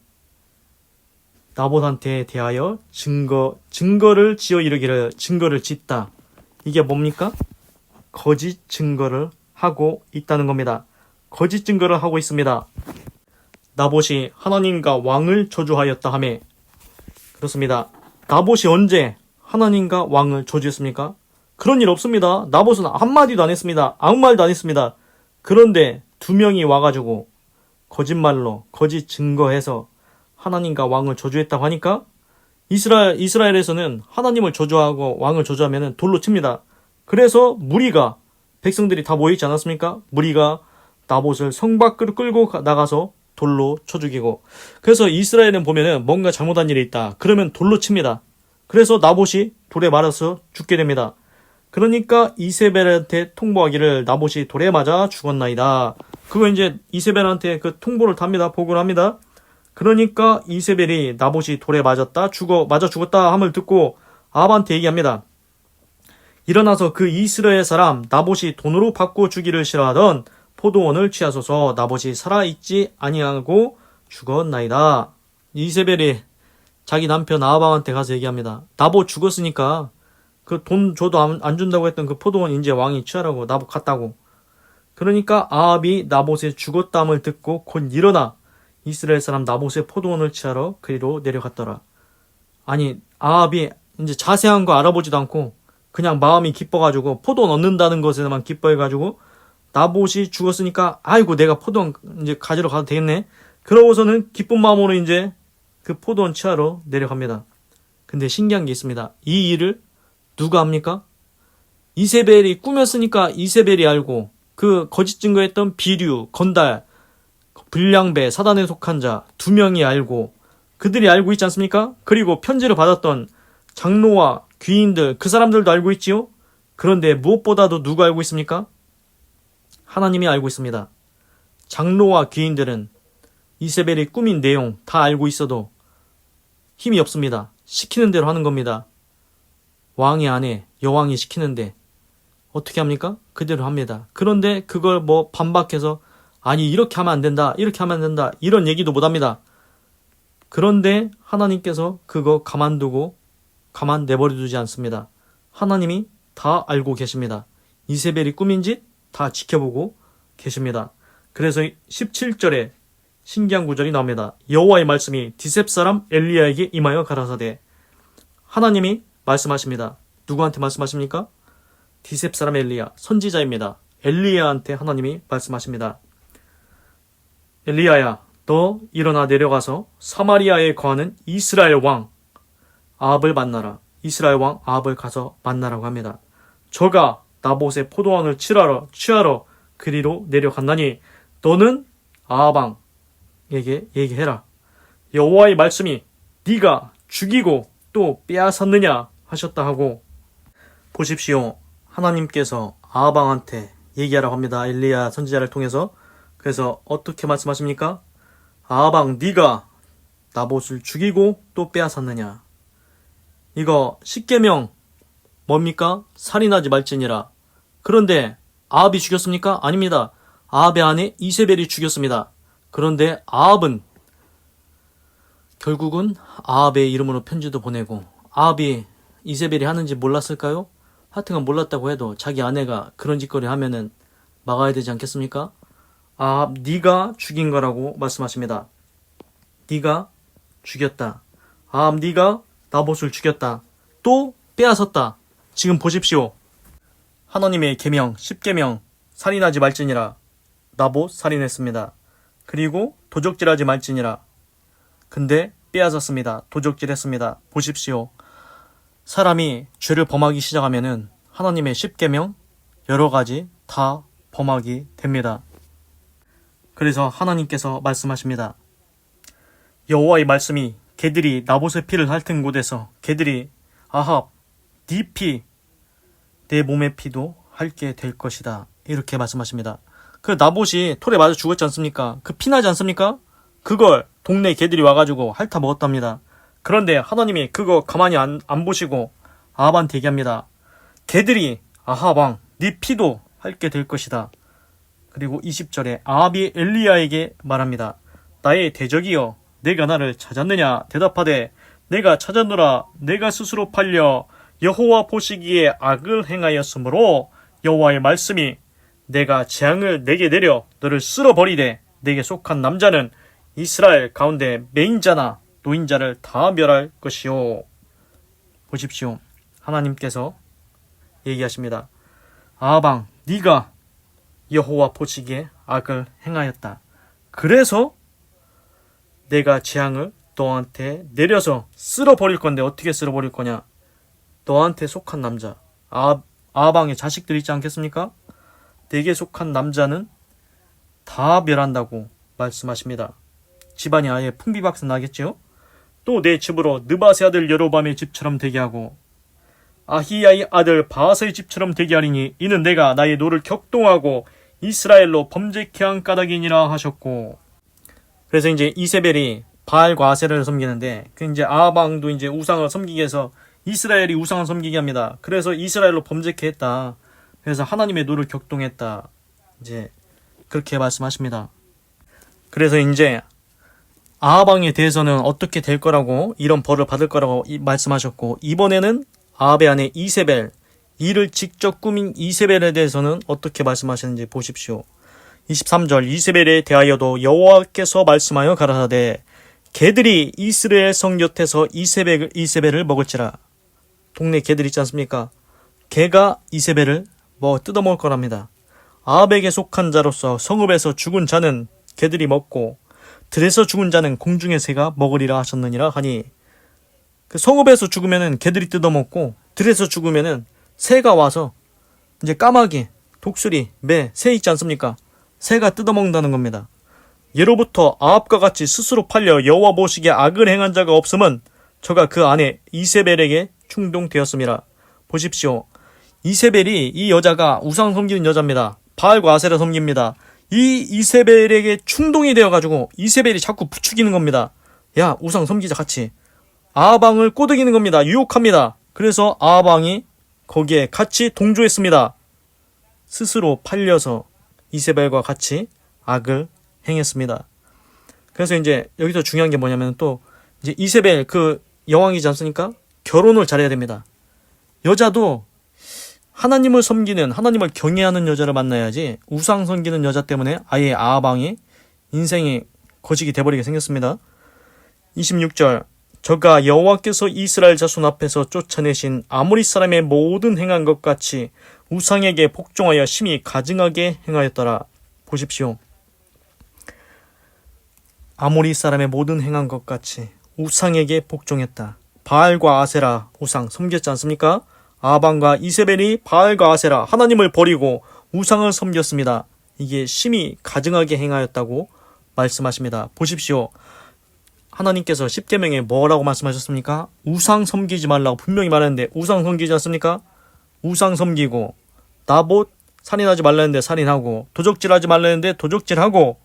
나봇한테 대하여 증거를 지어 이르기를 증거를 짓다. 이게 뭡니까? 거짓 증거를 하고 있다는 겁니다. 거짓 증거를 하고 있습니다. 나봇이 하나님과 왕을 저주하였다 하매 그렇습니다. 나봇이 언제 하나님과 왕을 저주했습니까? 그런 일 없습니다. 나봇은 한마디도 안 했습니다. 아무 말도 안 했습니다. 그런데 두 명이 와가지고 거짓말로 거짓 증거해서 하나님과 왕을 저주했다고 하니까 이스라엘에서는 하나님을 저주하고 왕을 저주하면 돌로 칩니다. 그래서 무리가 백성들이 다 모여있지 않았습니까? 무리가 나봇을 성 밖으로 끌고 나가서 돌로 쳐 죽이고 그래서 이스라엘은 보면은 뭔가 잘못한 일이 있다. 그러면 돌로 칩니다. 그래서 나봇이 돌에 맞아서 죽게 됩니다. 그러니까 이세벨한테 통보하기를 나봇이 돌에 맞아 죽었나이다. 그거 이제 이세벨한테 그 통보를 답니다. 보고를 합니다. 그러니까 이세벨이 나봇이 돌에 맞아 죽었다 함을 듣고 아합한테 얘기합니다. 일어나서 그 이스라엘 사람 나봇이 돈으로 바꿔 주기를 싫어하던 포도원을 취하소서. 나봇이 살아있지 아니하고 죽었나이다. 이세벨이 자기 남편 아합한테 가서 얘기합니다. 나봇 죽었으니까 그 돈 줘도 안 준다고 했던 그 포도원 이제 왕이 취하라고 나봇 갔다고. 그러니까 아합이 나봇의 죽었담을 듣고 곧 일어나 이스라엘 사람 나봇의 포도원을 취하러 그리로 내려갔더라. 아니 아합이 이제 자세한 거 알아보지도 않고 그냥 마음이 기뻐가지고 포도원 얻는다는 것에만 기뻐해가지고 나봇이 죽었으니까 아이고 내가 포도원 이제 가지러 가도 되겠네. 그러고서는 기쁜 마음으로 이제 그 포도원 취하러 내려갑니다. 근데 신기한 게 있습니다. 이 일을 누가 합니까? 이세벨이 꾸몄으니까 이세벨이 알고 그 거짓 증거했던 비류, 건달, 불량배, 사단에 속한 자 두 명이 알고 그들이 알고 있지 않습니까? 그리고 편지를 받았던 장로와 귀인들 그 사람들도 알고 있지요? 그런데 무엇보다도 누가 알고 있습니까? 하나님이 알고 있습니다. 장로와 귀인들은 이세벨이 꾸민 내용 다 알고 있어도 힘이 없습니다. 시키는 대로 하는 겁니다. 왕의 아내, 여왕이 시키는데 어떻게 합니까? 그대로 합니다. 그런데 그걸 뭐 반박해서 아니 이렇게 하면 안 된다, 이렇게 하면 안 된다 이런 얘기도 못합니다. 그런데 하나님께서 그거 가만 내버려두지 않습니다. 하나님이 다 알고 계십니다. 이세벨이 꾸민 짓 다 지켜보고 계십니다. 그래서 17절에 신기한 구절이 나옵니다. 여호와의 말씀이 디셉 사람 엘리야에게 임하여 가라사대. 하나님이 말씀하십니다. 누구한테 말씀하십니까? 디셉 사람 엘리야, 선지자입니다. 엘리야한테 하나님이 말씀하십니다. 엘리야야, 너 일어나 내려가서 사마리아에 거하는 이스라엘 왕 아합을 만나라. 이스라엘 왕 아합을 가서 만나라고 합니다. 저가 나봇의 포도원을 취하러 그리로 내려갔나니 너는 아합 왕에게 얘기해라. 여호와의 말씀이 네가 죽이고 또 빼앗았느냐 하셨다 하고 보십시오. 하나님께서 아합 왕한테 얘기하라고 합니다. 엘리야 선지자를 통해서. 그래서 어떻게 말씀하십니까? 아합 왕 네가 나봇을 죽이고 또 빼앗았느냐. 이거 십계명 뭡니까? 살인하지 말지니라. 그런데 아합이 죽였습니까? 아닙니다. 아합의 아내 이세벨이 죽였습니다. 그런데 아합은 결국은 아합의 이름으로 편지도 보내고 아합이 이세벨이 하는지 몰랐을까요? 하여튼간 몰랐다고 해도 자기 아내가 그런 짓거리 하면은 막아야 되지 않겠습니까? 아합 네가 죽인 거라고 말씀하십니다. 네가 죽였다. 아합 네가 나봇을 죽였다. 또 빼앗았다. 지금 보십시오. 하나님의 계명 10계명 살인하지 말지니라. 나봇 살인했습니다. 그리고 도적질하지 말지니라. 근데 빼앗았습니다. 도적질했습니다. 보십시오. 사람이 죄를 범하기 시작하면은 하나님의 10계명 여러 가지 다 범하게 됩니다. 그래서 하나님께서 말씀하십니다. 여호와의 말씀이 개들이 나봇의 피를 핥은 곳에서 개들이 아합, 네 피, 내 몸의 피도 핥게 될 것이다. 이렇게 말씀하십니다. 그 나봇이 톨에 맞아 죽었지 않습니까? 그 피나지 않습니까? 그걸 동네 개들이 와가지고 핥아 먹었답니다. 그런데 하나님이 그거 가만히 안 보시고 아합한테 얘기합니다. 개들이 아합 왕, 네 피도 핥게 될 것이다. 그리고 20절에 아합이 엘리야에게 말합니다. 나의 대적이여, 내가 나를 찾았느냐? 대답하되 내가 찾았노라. 내가 스스로 팔려 여호와 보시기에 악을 행하였으므로 여호와의 말씀이 내가 재앙을 내게 내려 너를 쓸어버리되 내게 속한 남자는 이스라엘 가운데 맹인자나 노인자를 다 멸할 것이요. 보십시오. 하나님께서 얘기하십니다. 아합왕, 네가 여호와 보시기에 악을 행하였다. 그래서 내가 재앙을 너한테 내려서 쓸어버릴 건데 어떻게 쓸어버릴 거냐? 너한테 속한 남자, 아합왕의 자식들 있지 않겠습니까? 내게 속한 남자는 다 멸한다고 말씀하십니다. 집안이 아예 풍비박산 나겠지요? 또 내 집으로 느바세 아들 여로밤의 집처럼 되게 하고 아히야의 아들 바하스의 집처럼 되게 하리니 이는 내가 나의 노를 격동하고 이스라엘로 범죄케 한 까닭이니라 하셨고. 그래서 이제 이세벨이 바알과 아세라를 섬기는데 그 이제 아합왕도 이제 우상을 섬기기 위해서 이스라엘이 우상을 섬기게 합니다. 그래서 이스라엘로 범죄케 했다. 그래서 하나님의 노를 격동했다. 이제 그렇게 말씀하십니다. 그래서 이제 아합왕에 대해서는 어떻게 될 거라고, 이런 벌을 받을 거라고 말씀하셨고, 이번에는 아합의 아내 이세벨, 이를 직접 꾸민 이세벨에 대해서는 어떻게 말씀하시는지 보십시오. 23절, 이세벨에 대하여도 여호와께서 말씀하여 가라사대 개들이 이스라엘 성 곁에서 이세벨을 먹을지라. 동네 개들 있지 않습니까? 개가 이세벨을 뜯어먹을 거랍니다. 아합에게 속한 자로서 성읍에서 죽은 자는 개들이 먹고 들에서 죽은 자는 공중의 새가 먹으리라 하셨느니라 하니, 그 성읍에서 죽으면은 개들이 뜯어먹고 들에서 죽으면은 새가 와서 이제 까마귀, 독수리, 매, 새 있지 않습니까? 새가 뜯어먹는다는 겁니다. 예로부터 아합과 같이 스스로 팔려 여호와 보시기에 악을 행한 자가 없음은 저가 그 아내 이세벨에게 충동되었음이라. 보십시오. 이세벨이, 이 여자가 우상 섬기는 여자입니다. 바알과 아세라 섬깁니다. 이 이세벨에게 충동이 되어가지고 이세벨이 자꾸 부추기는 겁니다. 야, 우상 섬기자 같이. 아합왕을 꼬드기는 겁니다. 유혹합니다. 그래서 아합왕이 거기에 같이 동조했습니다. 스스로 팔려서 이세벨과 같이 악을 행했습니다. 그래서 이제 여기서 중요한 게 뭐냐면 또 이제 이세벨 그 여왕이지 않습니까? 결혼을 잘해야 됩니다. 여자도 하나님을 섬기는, 하나님을 경외하는 여자를 만나야지 우상 섬기는 여자 때문에 아예 아합왕이 인생이 거식이 돼버리게 생겼습니다. 26절, 저가 여호와께서 이스라엘 자손 앞에서 쫓아내신 아모리 사람의 모든 행한 것 같이 우상에게 복종하여 심히 가증하게 행하였더라. 보십시오. 아모리 사람의 모든 행한 것 같이 우상에게 복종했다. 바알과 아세라 우상 섬겼지 않습니까? 아합왕과 이세벨이 바알과 아세라 하나님을 버리고 우상을 섬겼습니다. 이게 심히 가증하게 행하였다고 말씀하십니다. 보십시오. 하나님께서 10계명에 뭐라고 말씀하셨습니까? 우상 섬기지 말라고 분명히 말했는데 우상 섬기지 않습니까? 우상 섬기고, 나봇 살인하지 말라는데 살인하고, 도적질하지 말라는데 도적질하고,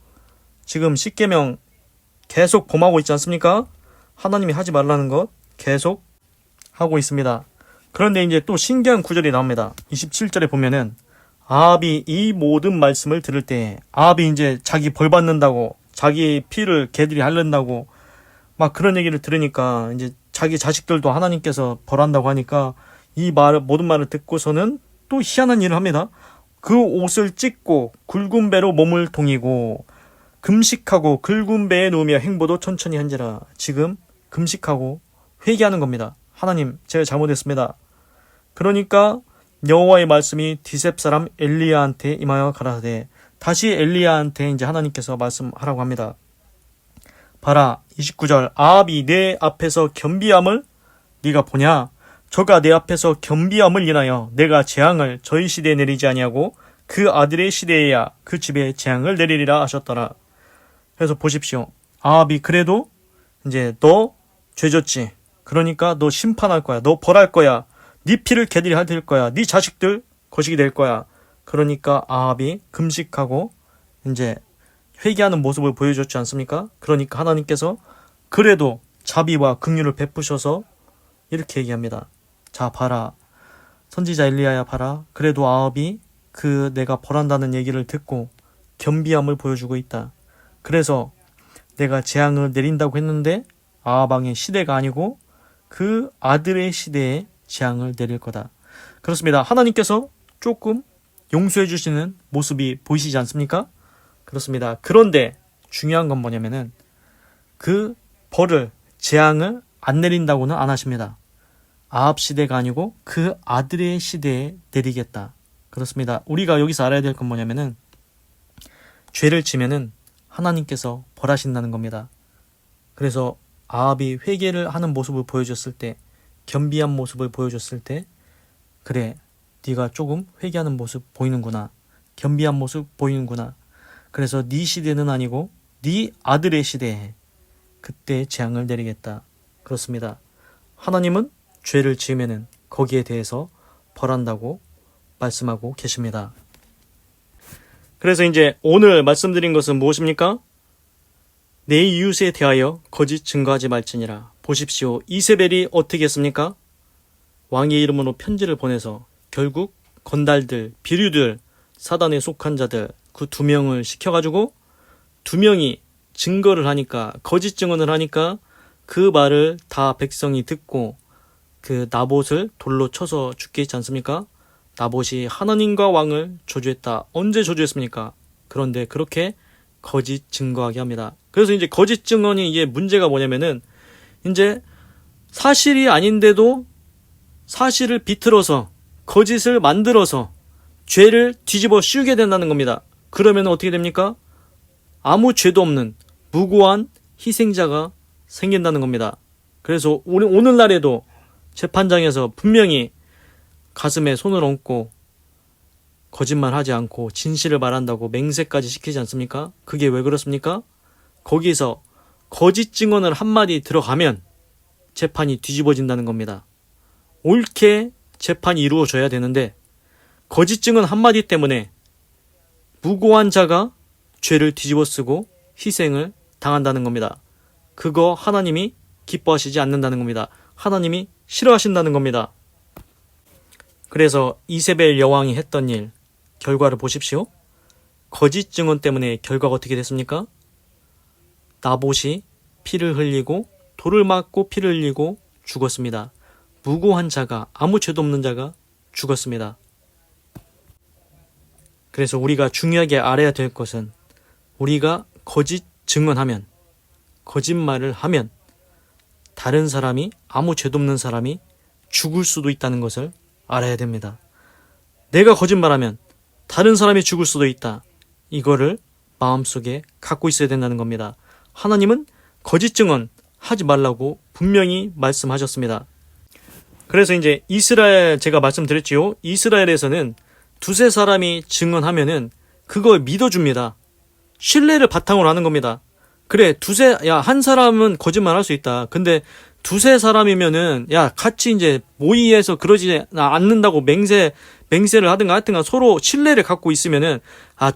지금 10계명 계속 범하고 있지 않습니까? 하나님이 하지 말라는 것 계속 하고 있습니다. 그런데 이제 또 신기한 구절이 나옵니다. 27절에 보면은 아합이 이 모든 말씀을 들을 때, 아합이 이제 자기 벌 받는다고, 자기 피를 개들이 핥는다고 막 그런 얘기를 들으니까 이제 자기 자식들도 하나님께서 벌한다고 하니까 이 모든 말을 듣고서는 또 희한한 일을 합니다. 그 옷을 찢고 굵은 배로 몸을 동이고 금식하고 굵은 배에 누우며 행보도 천천히 한지라. 지금 금식하고 회개하는 겁니다. 하나님, 제가 잘못했습니다. 그러니까 여호와의 말씀이 디셉 사람 엘리야한테 임하여 가라사대, 다시 엘리야한테 이제 하나님께서 말씀하라고 합니다. 봐라, 29절, 아합이 내 앞에서 겸비함을 네가 보냐? 저가 내 앞에서 겸비함을 인하여 내가 재앙을 저희 시대에 내리지 아니하고 그 아들의 시대에야 그 집에 재앙을 내리리라 하셨더라. 그래서 보십시오. 아합이 그래도 이제 너 죄졌지. 그러니까 너 심판할 거야. 너 벌할 거야. 네 피를 개들이 할 거야. 네 자식들 거식이 될 거야. 그러니까 아합이 금식하고 이제 회개하는 모습을 보여줬지 않습니까? 그러니까 하나님께서 그래도 자비와 긍휼을 베푸셔서 이렇게 얘기합니다. 자, 봐라. 선지자 엘리야야, 봐라. 그래도 아합이 그 내가 벌한다는 얘기를 듣고 겸비함을 보여주고 있다. 그래서 내가 재앙을 내린다고 했는데 아합 왕의 시대가 아니고 그 아들의 시대에 재앙을 내릴 거다. 그렇습니다. 하나님께서 조금 용서해 주시는 모습이 보이시지 않습니까? 그렇습니다. 그런데 중요한 건 뭐냐면은 그 벌을, 재앙을 안 내린다고는 안 하십니다. 아합 시대가 아니고 그 아들의 시대에 내리겠다. 그렇습니다. 우리가 여기서 알아야 될 건 뭐냐면은 죄를 지면은 하나님께서 벌하신다는 겁니다. 그래서 아합이 회개를 하는 모습을 보여줬을 때, 겸비한 모습을 보여줬을 때, 그래, 네가 조금 회개하는 모습 보이는구나. 겸비한 모습 보이는구나. 그래서 네 시대는 아니고 네 아들의 시대에 그때 재앙을 내리겠다. 그렇습니다. 하나님은 죄를 지으면은 거기에 대해서 벌한다고 말씀하고 계십니다. 그래서 이제 오늘 말씀드린 것은 무엇입니까? 내 이웃에 대하여 거짓 증거하지 말지니라. 보십시오. 이세벨이 어떻게 했습니까? 왕의 이름으로 편지를 보내서 결국 건달들, 비류들, 사단에 속한 자들 그 2명을 시켜가지고 2명이 증거를 하니까, 거짓 증언을 하니까 그 말을 다 백성이 듣고 그 나봇을 돌로 쳐서 죽게 했지 않습니까? 나봇이 하나님과 왕을 저주했다. 언제 저주했습니까? 그런데 그렇게 거짓 증거하게 합니다. 그래서 이제 거짓 증언이 이게 문제가 뭐냐면은 이제 사실이 아닌데도 사실을 비틀어서 거짓을 만들어서 죄를 뒤집어 씌우게 된다는 겁니다. 그러면 어떻게 됩니까? 아무 죄도 없는 무고한 희생자가 생긴다는 겁니다. 그래서 오늘날에도 재판장에서 분명히 가슴에 손을 얹고 거짓말하지 않고 진실을 말한다고 맹세까지 시키지 않습니까? 그게 왜 그렇습니까? 거기서 거짓 증언을 한마디 들어가면 재판이 뒤집어진다는 겁니다. 옳게 재판이 이루어져야 되는데 거짓 증언 한마디 때문에 무고한 자가 죄를 뒤집어 쓰고 희생을 당한다는 겁니다. 그거 하나님이 기뻐하시지 않는다는 겁니다. 하나님이 싫어하신다는 겁니다. 그래서 이세벨 여왕이 했던 일, 결과를 보십시오. 거짓 증언 때문에 결과가 어떻게 됐습니까? 나봇이 피를 흘리고 돌을 맞고 피를 흘리고 죽었습니다. 무고한 자가, 아무 죄도 없는 자가 죽었습니다. 그래서 우리가 중요하게 알아야 될 것은 우리가 거짓 증언하면, 거짓말을 하면 다른 사람이, 아무 죄도 없는 사람이 죽을 수도 있다는 것을 알아야 됩니다. 내가 거짓말하면 다른 사람이 죽을 수도 있다. 이거를 마음속에 갖고 있어야 된다는 겁니다. 하나님은 거짓 증언 하지 말라고 분명히 말씀하셨습니다. 그래서 이제 이스라엘, 제가 말씀드렸지요. 이스라엘에서는 두세 사람이 증언하면은 그걸 믿어줍니다. 신뢰를 바탕으로 하는 겁니다. 그래, 한 사람은 거짓말 할 수 있다. 근데 두세 사람이면은, 같이 이제 모의해서 그러지 않는다고 맹세를 하든가 서로 신뢰를 갖고 있으면은,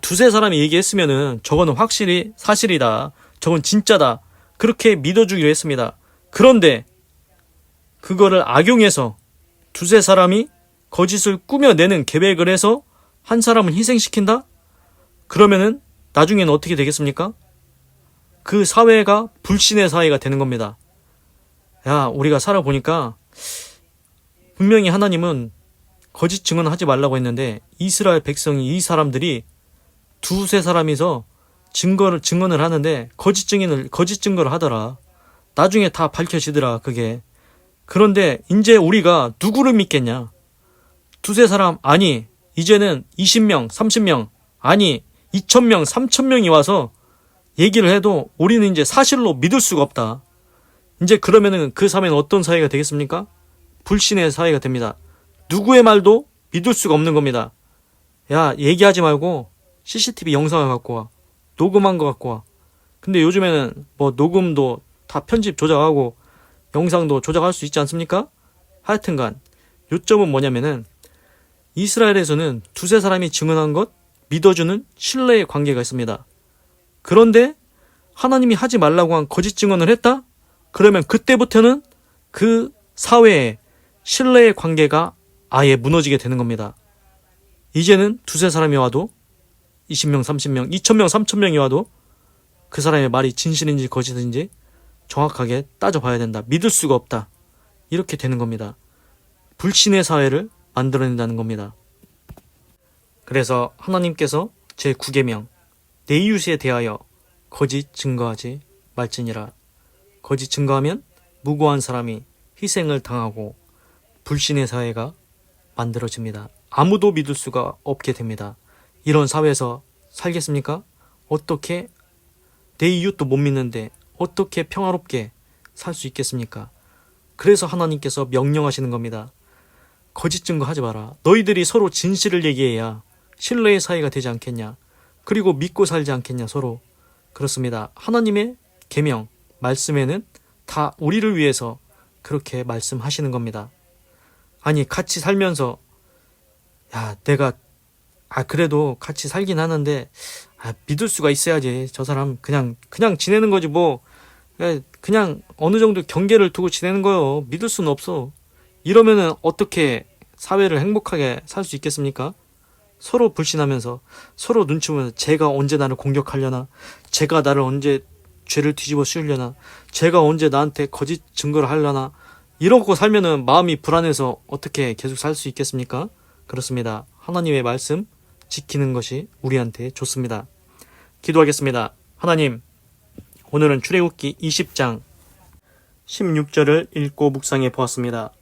두세 사람이 얘기했으면은 저거는 확실히 사실이다. 저건 진짜다. 그렇게 믿어주기로 했습니다. 그런데 그거를 악용해서 두세 사람이 거짓을 꾸며내는 계획을 해서 한 사람을 희생시킨다? 그러면은 나중에는 어떻게 되겠습니까? 그 사회가 불신의 사회가 되는 겁니다. 우리가 살아보니까 분명히 하나님은 거짓 증언하지 말라고 했는데 이스라엘 백성이, 이 사람들이 두세 사람이서 증언을 하는데 거짓 증거를 하더라. 나중에 다 밝혀지더라, 그게. 그런데 이제 우리가 누구를 믿겠냐? 두세 사람, 아니, 이제는 20명, 30명, 아니, 2,000명, 3,000명이 와서 얘기를 해도 우리는 이제 사실로 믿을 수가 없다. 이제 그러면은 그 사회는 어떤 사회가 되겠습니까? 불신의 사회가 됩니다. 누구의 말도 믿을 수가 없는 겁니다. 얘기하지 말고 CCTV 영상을 갖고 와. 녹음한 거 갖고 와. 근데 요즘에는 뭐 녹음도 다 편집 조작하고 영상도 조작할 수 있지 않습니까? 하여튼간 요점은 뭐냐면은 이스라엘에서는 두세 사람이 증언한 것 믿어주는 신뢰의 관계가 있습니다. 그런데 하나님이 하지 말라고 한 거짓 증언을 했다? 그러면 그때부터는 그 사회에 신뢰의 관계가 아예 무너지게 되는 겁니다. 이제는 두세 사람이 와도 20명, 30명, 2000명, 3000명이 와도 그 사람의 말이 진실인지 거짓인지 정확하게 따져봐야 된다. 믿을 수가 없다. 이렇게 되는 겁니다. 불신의 사회를 만들어낸다는 겁니다. 그래서 하나님께서 제9계명 내 이웃에 대하여 거짓 증거하지 말지니라. 거짓 증거하면 무고한 사람이 희생을 당하고 불신의 사회가 만들어집니다. 아무도 믿을 수가 없게 됩니다. 이런 사회에서 살겠습니까? 어떻게 내 이웃도 못 믿는데 어떻게 평화롭게 살 수 있겠습니까? 그래서 하나님께서 명령하시는 겁니다. 거짓 증거하지 마라. 너희들이 서로 진실을 얘기해야 신뢰의 사이가 되지 않겠냐. 그리고 믿고 살지 않겠냐 서로. 그렇습니다. 하나님의 계명, 말씀에는 다 우리를 위해서 그렇게 말씀하시는 겁니다. 아니 같이 살면서 내가 그래도 같이 살긴 하는데 믿을 수가 있어야지. 저 사람 그냥 지내는 거지 뭐. 그냥 어느 정도 경계를 두고 지내는 거요. 믿을 수는 없어. 이러면은 어떻게 사회를 행복하게 살 수 있겠습니까? 서로 불신하면서 서로 눈치 보면서 제가 언제 나를 공격하려나, 제가 나를 언제 죄를 뒤집어 씌우려나, 제가 언제 나한테 거짓 증거를 하려나, 이러고 살면은 마음이 불안해서 어떻게 계속 살 수 있겠습니까? 그렇습니다. 하나님의 말씀 지키는 것이 우리한테 좋습니다. 기도하겠습니다. 하나님, 오늘은 출애굽기 20장 16절을 읽고 묵상해 보았습니다.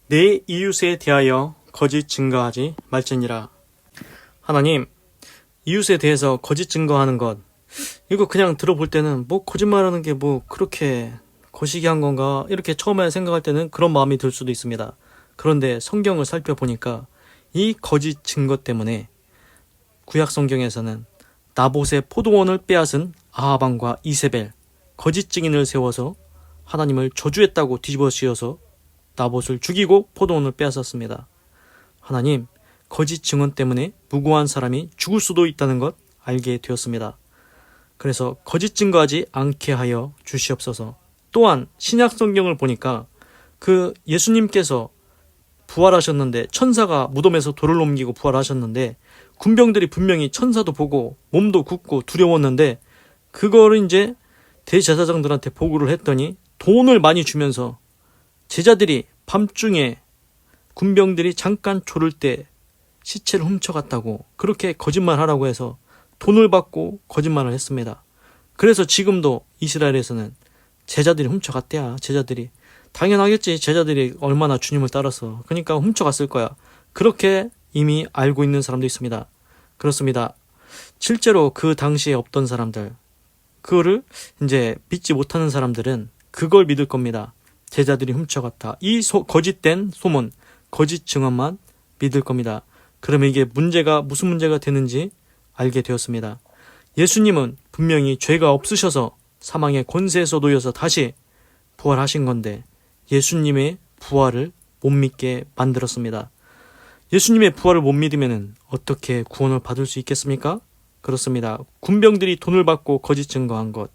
내 이웃에 대하여 거짓 증거하지 말지니라. 하나님, 이웃에 대해서 거짓 증거하는 것, 이거 그냥 들어볼 때는 뭐 거짓말하는 게 뭐 그렇게 거시기한 건가 이렇게 처음에 생각할 때는 그런 마음이 들 수도 있습니다. 그런데 성경을 살펴보니까 이 거짓 증거 때문에 구약 성경에서는 나봇의 포도원을 빼앗은 아하방과 이세벨, 거짓 증인을 세워서 하나님을 저주했다고 뒤집어 씌워서 나봇을 죽이고 포도원을 빼앗았습니다. 하나님, 거짓 증언 때문에 무고한 사람이 죽을 수도 있다는 것 알게 되었습니다. 그래서 거짓 증거하지 않게 하여 주시옵소서. 또한 신약 성경을 보니까 그 예수님께서 부활하셨는데 천사가 무덤에서 돌을 옮기고 부활하셨는데 군병들이 분명히 천사도 보고 몸도 굳고 두려웠는데 그거를 이제 대제사장들한테 보고를 했더니 돈을 많이 주면서 제자들이 밤중에 군병들이 잠깐 졸을 때 시체를 훔쳐갔다고 그렇게 거짓말하라고 해서 돈을 받고 거짓말을 했습니다. 그래서 지금도 이스라엘에서는 제자들이 훔쳐갔대야. 제자들이 당연하겠지. 제자들이 얼마나 주님을 따라서 그러니까 훔쳐갔을 거야. 그렇게 이미 알고 있는 사람도 있습니다. 그렇습니다. 실제로 그 당시에 없던 사람들, 그거를 이제 믿지 못하는 사람들은 그걸 믿을 겁니다. 제자들이 훔쳐갔다. 이 거짓된 소문, 거짓 증언만 믿을 겁니다. 그러면 이게 무슨 문제가 되는지 알게 되었습니다. 예수님은 분명히 죄가 없으셔서 사망의 권세에서 놓여서 다시 부활하신 건데 예수님의 부활을 못 믿게 만들었습니다. 예수님의 부활을 못 믿으면 어떻게 구원을 받을 수 있겠습니까? 그렇습니다. 군병들이 돈을 받고 거짓 증거한 것,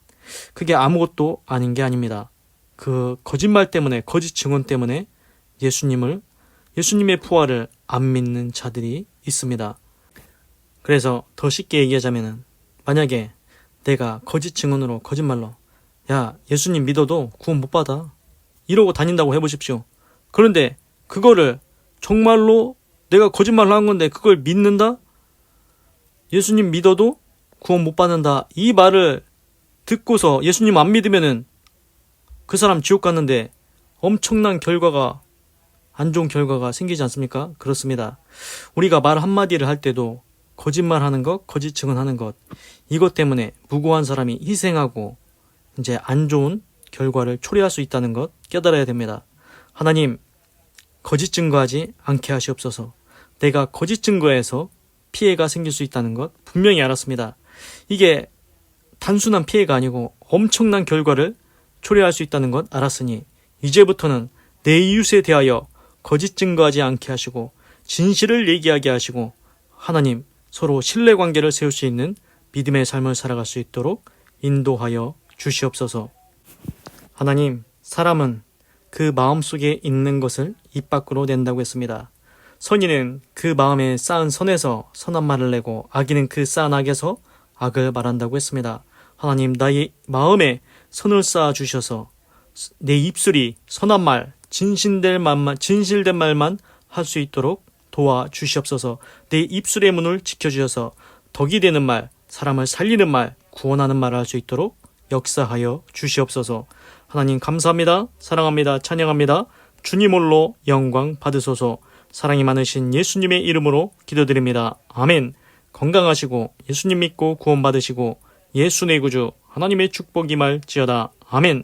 그게 아무것도 아닌 게 아닙니다. 그 거짓말 때문에, 거짓 증언 때문에 예수님의 부활을 안 믿는 자들이 있습니다. 그래서 더 쉽게 얘기하자면 만약에 내가 거짓 증언으로 거짓말로 예수님 믿어도 구원 못 받아 이러고 다닌다고 해보십시오. 그런데 그거를 정말로 내가 거짓말로 한 건데 그걸 믿는다? 예수님 믿어도 구원 못 받는다. 이 말을 듣고서 예수님 안 믿으면은 그 사람 지옥 갔는데 엄청난 결과가, 안 좋은 결과가 생기지 않습니까? 그렇습니다. 우리가 말 한마디를 할 때도 거짓말하는 것, 거짓 증언하는 것, 이것 때문에 무고한 사람이 희생하고 이제 안 좋은 결과를 초래할 수 있다는 것 깨달아야 됩니다. 하나님, 거짓 증거하지 않게 하시옵소서. 내가 거짓 증거해서 피해가 생길 수 있다는 것 분명히 알았습니다. 이게 단순한 피해가 아니고 엄청난 결과를 초래할 수 있다는 것 알았으니 이제부터는 내 이웃에 대하여 거짓 증거하지 않게 하시고 진실을 얘기하게 하시고 하나님 서로 신뢰관계를 세울 수 있는 믿음의 삶을 살아갈 수 있도록 인도하여 주시옵소서. 하나님, 사람은 그 마음속에 있는 것을 입 밖으로 낸다고 했습니다. 선인은 그 마음에 쌓은 선에서 선한 말을 내고 악인은 그 쌓은 악에서 악을 말한다고 했습니다. 하나님, 나의 마음에 선을 쌓아 주셔서 내 입술이 선한 말, 진실된 말만 할 수 있도록 도와주시옵소서. 내 입술의 문을 지켜주셔서 덕이 되는 말, 사람을 살리는 말, 구원하는 말을 할 수 있도록 역사하여 주시옵소서. 하나님 감사합니다. 사랑합니다. 찬양합니다. 주님 홀로 영광 받으소서. 사랑이 많으신 예수님의 이름으로 기도드립니다. 아멘. 건강하시고 예수님 믿고 구원 받으시고 예수 내 구주 하나님의 축복이 말지어다. 아멘.